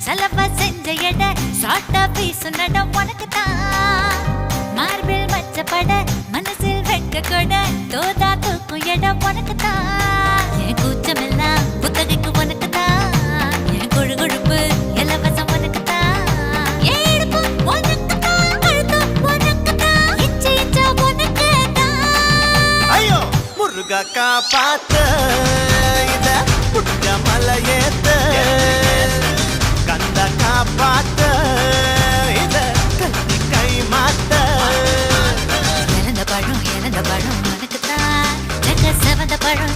சலவா செஞ்ச எட சாட்டா பீசு நடம் உனக்குத்தான் மார்பில் மச்சப்பட மனசில் வெக்க கொட தோதா தூக்கும் இடம் உனக்குத்தான் என் கூச்சமெல்லாம் புத்தகைக்கு உனக்குத்தான் என் கொழு கொழுப்பு இலவசம் உனக்குத்தான் என் இடுப்பு உனக்குத்தான் கழுத்து உனக்குத்தான் இச்சை இச்சா உனக்குத்தான் ஐயோ முருகா காப்பாத்த இத புட்க மலையேத்த கந்த காப்பாத்த இத கத்தி கை மாத்த இழந்த பழம் உனக்குத்தான் செவந்த பழம்